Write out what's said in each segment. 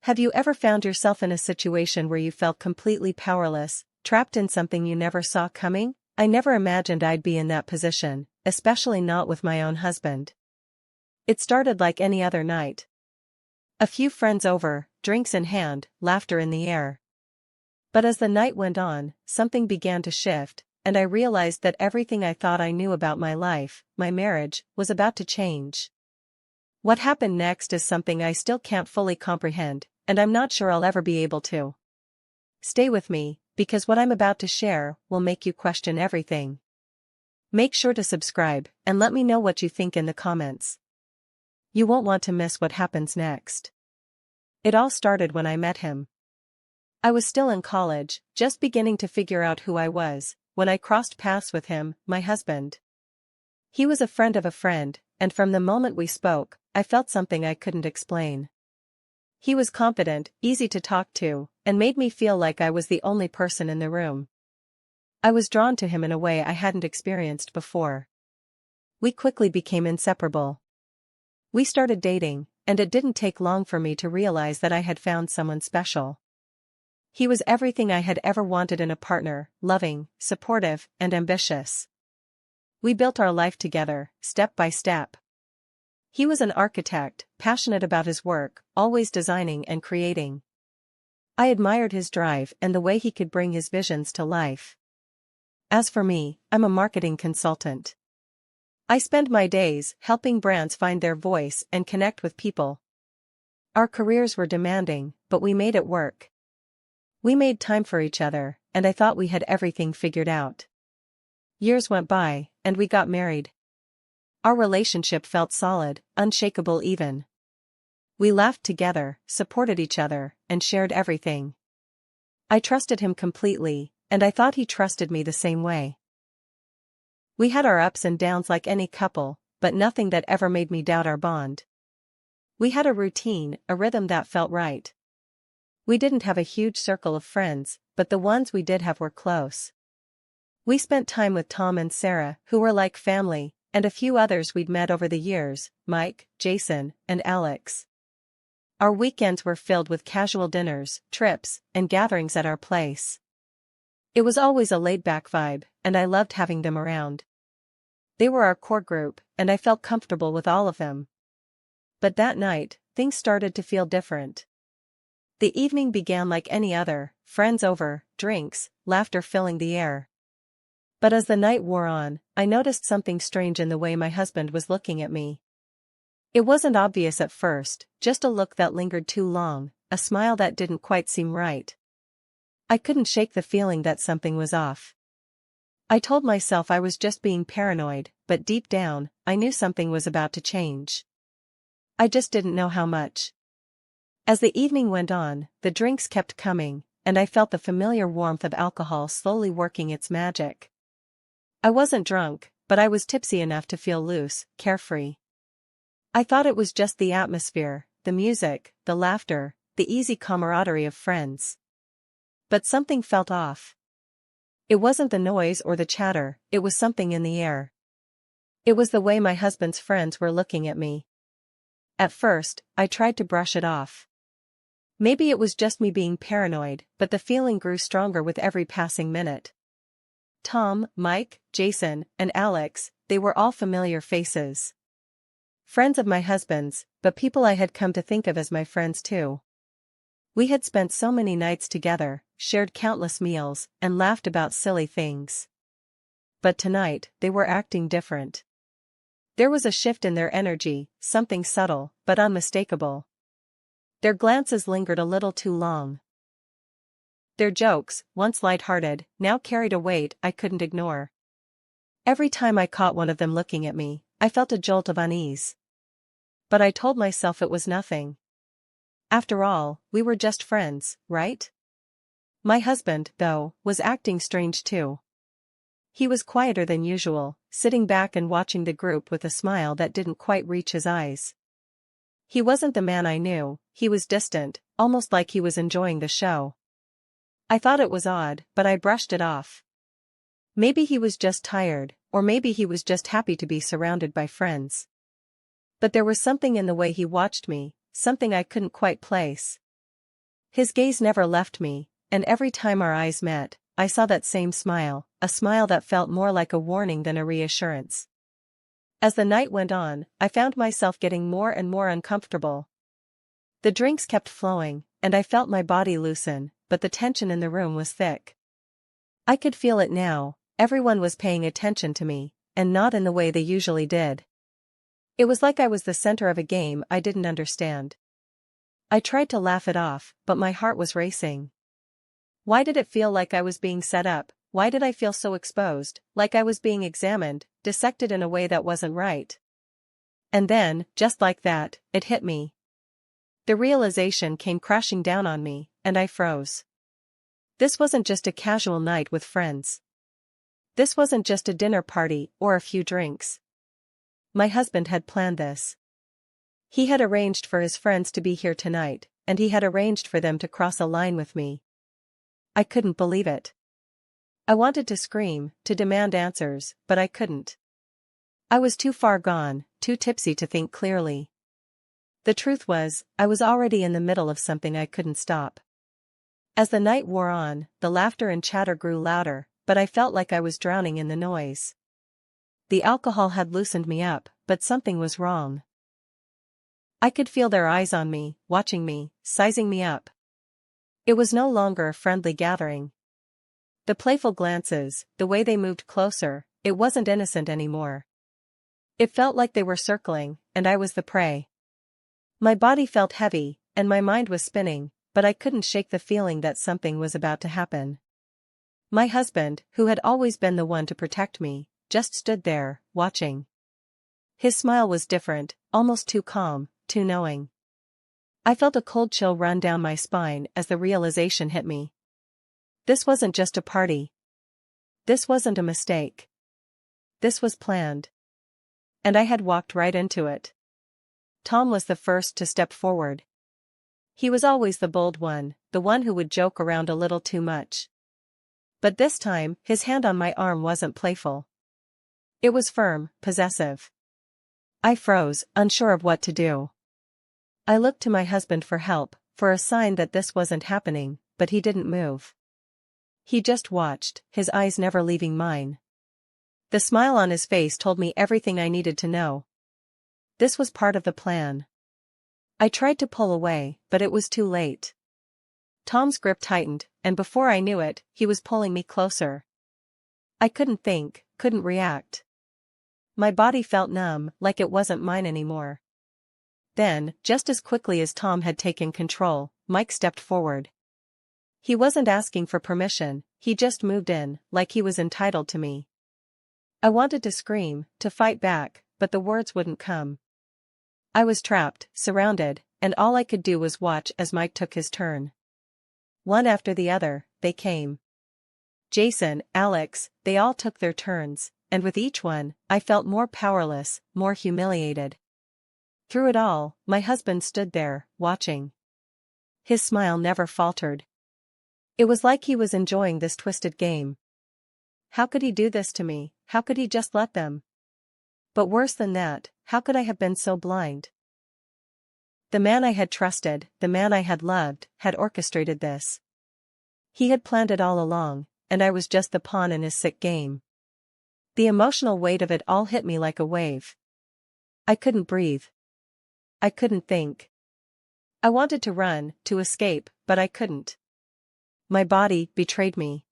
Have you ever found yourself in a situation where you felt completely powerless, trapped in something you never saw coming? I never imagined I'd be in that position, especially not with my own husband. It started like any other night. A few friends over, drinks in hand, laughter in the air. But as the night went on, something began to shift, and I realized that everything I thought I knew about my life, my marriage, was about to change. What happened next is something I still can't fully comprehend, and I'm not sure I'll ever be able to. Stay with me, because what I'm about to share will make you question everything. Make sure to subscribe, and let me know what you think in the comments. You won't want to miss what happens next. It all started when I met him. I was still in college, just beginning to figure out who I was, when I crossed paths with him, my husband. He was a friend of a friend, and from the moment we spoke, I felt something I couldn't explain. He was confident, easy to talk to, and made me feel like I was the only person in the room. I was drawn to him in a way I hadn't experienced before. We quickly became inseparable. We started dating, and it didn't take long for me to realize that I had found someone special. He was everything I had ever wanted in a partner, loving, supportive, and ambitious. We built our life together, step by step. He was an architect, passionate about his work, always designing and creating. I admired his drive and the way he could bring his visions to life. As for me, I'm a marketing consultant. I spend my days helping brands find their voice and connect with people. Our careers were demanding, but we made it work. We made time for each other, and I thought we had everything figured out. Years went by, and we got married. Our relationship felt solid, unshakable even. We laughed together, supported each other, and shared everything. I trusted him completely, and I thought he trusted me the same way. We had our ups and downs like any couple, but nothing that ever made me doubt our bond. We had a routine, a rhythm that felt right. We didn't have a huge circle of friends, but the ones we did have were close. We spent time with Tom and Sarah, who were like family, and a few others we'd met over the years, Mike, Jason, and Alex. Our weekends were filled with casual dinners, trips, and gatherings at our place. It was always a laid-back vibe, and I loved having them around. They were our core group, and I felt comfortable with all of them. But that night, things started to feel different. The evening began like any other, friends over, drinks, laughter filling the air. But as the night wore on, I noticed something strange in the way my husband was looking at me. It wasn't obvious at first, just a look that lingered too long, a smile that didn't quite seem right. I couldn't shake the feeling that something was off. I told myself I was just being paranoid, but deep down, I knew something was about to change. I just didn't know how much. As the evening went on, the drinks kept coming, and I felt the familiar warmth of alcohol slowly working its magic. I wasn't drunk, but I was tipsy enough to feel loose, carefree. I thought it was just the atmosphere, the music, the laughter, the easy camaraderie of friends. But something felt off. It wasn't the noise or the chatter, it was something in the air. It was the way my husband's friends were looking at me. At first, I tried to brush it off. Maybe it was just me being paranoid, but the feeling grew stronger with every passing minute. Tom, Mike, Jason, and Alex, they were all familiar faces. Friends of my husband's, but people I had come to think of as my friends too. We had spent so many nights together, shared countless meals, and laughed about silly things. But tonight, they were acting different. There was a shift in their energy, something subtle, but unmistakable. Their glances lingered a little too long. Their jokes, once light-hearted, now carried a weight I couldn't ignore. Every time I caught one of them looking at me, I felt a jolt of unease. But I told myself it was nothing. After all, we were just friends, right? My husband, though, was acting strange too. He was quieter than usual, sitting back and watching the group with a smile that didn't quite reach his eyes. He wasn't the man I knew, he was distant, almost like he was enjoying the show. I thought it was odd, but I brushed it off. Maybe he was just tired, or maybe he was just happy to be surrounded by friends. But there was something in the way he watched me, something I couldn't quite place. His gaze never left me, and every time our eyes met, I saw that same smile, a smile that felt more like a warning than a reassurance. As the night went on, I found myself getting more and more uncomfortable. The drinks kept flowing, and I felt my body loosen, but the tension in the room was thick. I could feel it now, everyone was paying attention to me, and not in the way they usually did. It was like I was the center of a game I didn't understand. I tried to laugh it off, but my heart was racing. Why did it feel like I was being set up? Why did I feel so exposed, like I was being examined, dissected in a way that wasn't right? And then, just like that, it hit me. The realization came crashing down on me, and I froze. This wasn't just a casual night with friends. This wasn't just a dinner party or a few drinks. My husband had planned this. He had arranged for his friends to be here tonight, and he had arranged for them to cross a line with me. I couldn't believe it. I wanted to scream, to demand answers, but I couldn't. I was too far gone, too tipsy to think clearly. The truth was, I was already in the middle of something I couldn't stop. As the night wore on, the laughter and chatter grew louder, but I felt like I was drowning in the noise. The alcohol had loosened me up, but something was wrong. I could feel their eyes on me, watching me, sizing me up. It was no longer a friendly gathering. The playful glances, the way they moved closer, it wasn't innocent anymore. It felt like they were circling, and I was the prey. My body felt heavy, and my mind was spinning, but I couldn't shake the feeling that something was about to happen. My husband, who had always been the one to protect me, just stood there, watching. His smile was different, almost too calm, too knowing. I felt a cold chill run down my spine as the realization hit me. This wasn't just a party. This wasn't a mistake. This was planned. And I had walked right into it. Tom was the first to step forward. He was always the bold one, the one who would joke around a little too much. But this time, his hand on my arm wasn't playful. It was firm, possessive. I froze, unsure of what to do. I looked to my husband for help, for a sign that this wasn't happening, but he didn't move. He just watched, his eyes never leaving mine. The smile on his face told me everything I needed to know. This was part of the plan. I tried to pull away, but it was too late. Tom's grip tightened, and before I knew it, he was pulling me closer. I couldn't think, couldn't react. My body felt numb, like it wasn't mine anymore. Then, just as quickly as Tom had taken control, Mike stepped forward. He wasn't asking for permission, he just moved in, like he was entitled to me. I wanted to scream, to fight back, but the words wouldn't come. I was trapped, surrounded, and all I could do was watch as Mike took his turn. One after the other, they came. Jason, Alex, they all took their turns, and with each one, I felt more powerless, more humiliated. Through it all, my husband stood there, watching. His smile never faltered. It was like he was enjoying this twisted game. How could he do this to me? How could he just let them? But worse than that, how could I have been so blind? The man I had trusted, the man I had loved, had orchestrated this. He had planned it all along, and I was just the pawn in his sick game. The emotional weight of it all hit me like a wave. I couldn't breathe. I couldn't think. I wanted to run, to escape, but I couldn't. My body betrayed me.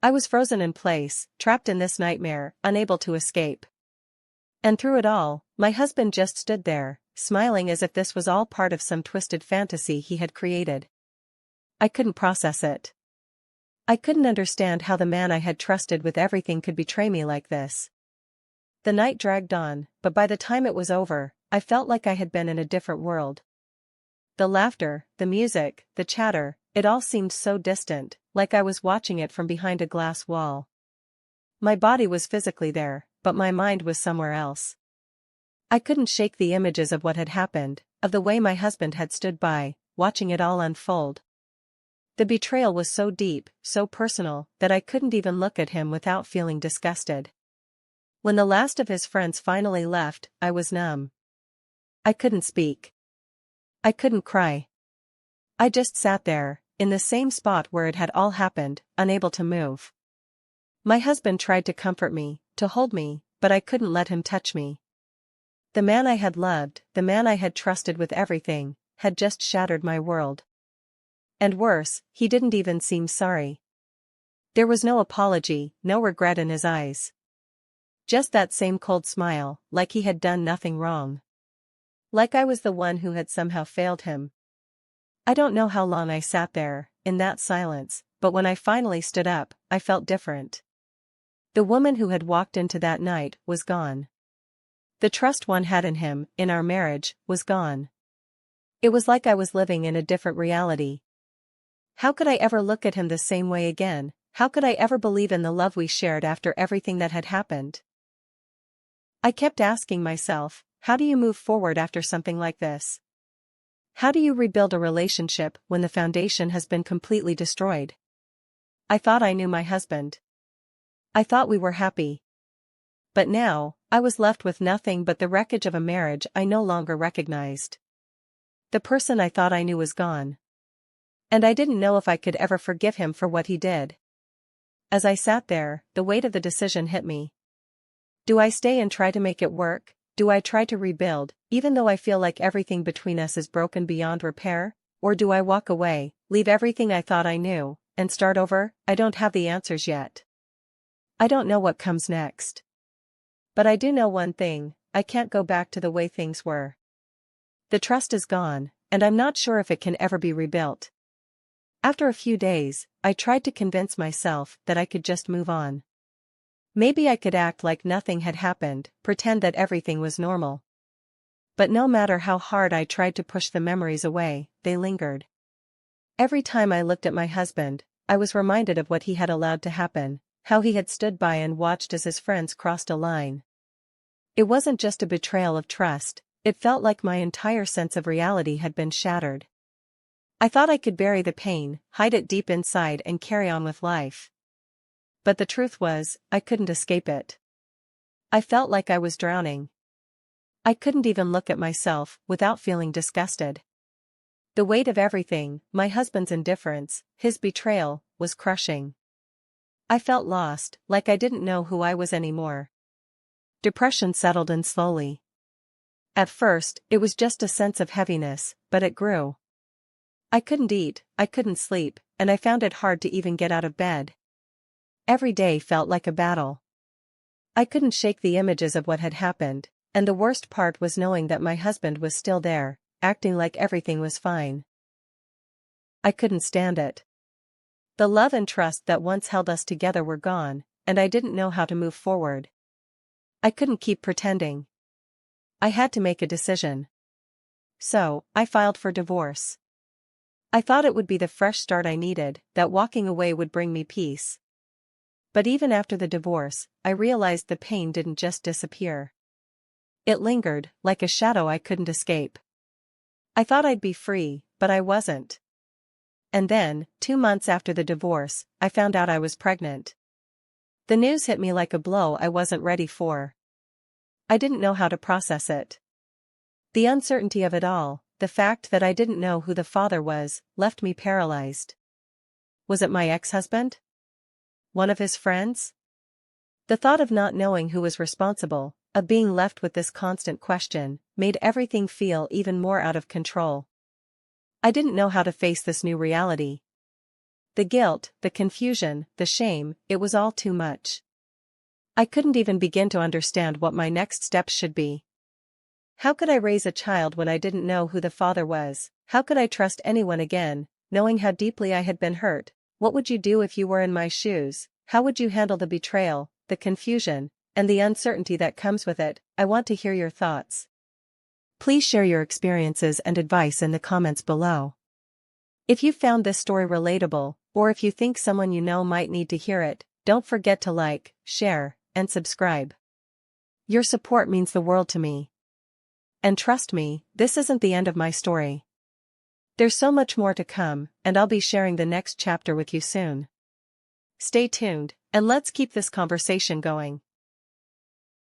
I was frozen in place, trapped in this nightmare, unable to escape. And through it all, my husband just stood there, smiling as if this was all part of some twisted fantasy he had created. I couldn't process it. I couldn't understand how the man I had trusted with everything could betray me like this. The night dragged on, but by the time it was over, I felt like I had been in a different world. The laughter, the music, the chatter, it all seemed so distant, like I was watching it from behind a glass wall. My body was physically there, but my mind was somewhere else. I couldn't shake the images of what had happened, of the way my husband had stood by, watching it all unfold. The betrayal was so deep, so personal, that I couldn't even look at him without feeling disgusted. When the last of his friends finally left, I was numb. I couldn't speak. I couldn't cry. I just sat there, in the same spot where it had all happened, unable to move. My husband tried to comfort me, to hold me, but I couldn't let him touch me. The man I had loved, the man I had trusted with everything, had just shattered my world. And worse, he didn't even seem sorry. There was no apology, no regret in his eyes. Just that same cold smile, like he had done nothing wrong. Like I was the one who had somehow failed him. I don't know how long I sat there, in that silence, but when I finally stood up, I felt different. The woman who had walked into that night was gone. The trust one had in him, in our marriage, was gone. It was like I was living in a different reality. How could I ever look at him the same way again? How could I ever believe in the love we shared after everything that had happened? I kept asking myself, how do you move forward after something like this? How do you rebuild a relationship when the foundation has been completely destroyed? I thought I knew my husband. I thought we were happy. But now, I was left with nothing but the wreckage of a marriage I no longer recognized. The person I thought I knew was gone. And I didn't know if I could ever forgive him for what he did. As I sat there, the weight of the decision hit me. Do I stay and try to make it work? Do I try to rebuild, even though I feel like everything between us is broken beyond repair? Or do I walk away, leave everything I thought I knew, and start over? I don't have the answers yet. I don't know what comes next. But I do know one thing, I can't go back to the way things were. The trust is gone, and I'm not sure if it can ever be rebuilt. After a few days, I tried to convince myself that I could just move on. Maybe I could act like nothing had happened, pretend that everything was normal. But no matter how hard I tried to push the memories away, they lingered. Every time I looked at my husband, I was reminded of what he had allowed to happen, how he had stood by and watched as his friends crossed a line. It wasn't just a betrayal of trust, it felt like my entire sense of reality had been shattered. I thought I could bury the pain, hide it deep inside and carry on with life. But the truth was, I couldn't escape it. I felt like I was drowning. I couldn't even look at myself without feeling disgusted. The weight of everything, my husband's indifference, his betrayal, was crushing. I felt lost, like I didn't know who I was anymore. Depression settled in slowly. At first, it was just a sense of heaviness, but it grew. I couldn't eat, I couldn't sleep, and I found it hard to even get out of bed. Every day felt like a battle. I couldn't shake the images of what had happened, and the worst part was knowing that my husband was still there, acting like everything was fine. I couldn't stand it. The love and trust that once held us together were gone, and I didn't know how to move forward. I couldn't keep pretending. I had to make a decision. So, I filed for divorce. I thought it would be the fresh start I needed, that walking away would bring me peace. But even after the divorce, I realized the pain didn't just disappear. It lingered, like a shadow I couldn't escape. I thought I'd be free, but I wasn't. And then, 2 months after the divorce, I found out I was pregnant. The news hit me like a blow I wasn't ready for. I didn't know how to process it. The uncertainty of it all, the fact that I didn't know who the father was, left me paralyzed. Was it my ex-husband? One of his friends? The thought of not knowing who was responsible, of being left with this constant question, made everything feel even more out of control. I didn't know how to face this new reality. The guilt, the confusion, the shame, it was all too much. I couldn't even begin to understand what my next steps should be. How could I raise a child when I didn't know who the father was? How could I trust anyone again, knowing how deeply I had been hurt? What would you do if you were in my shoes? How would you handle the betrayal, the confusion, and the uncertainty that comes with it? I want to hear your thoughts. Please share your experiences and advice in the comments below. If you found this story relatable, or if you think someone you know might need to hear it, don't forget to like, share, and subscribe. Your support means the world to me. And trust me, this isn't the end of my story. There's so much more to come, and I'll be sharing the next chapter with you soon. Stay tuned, and let's keep this conversation going.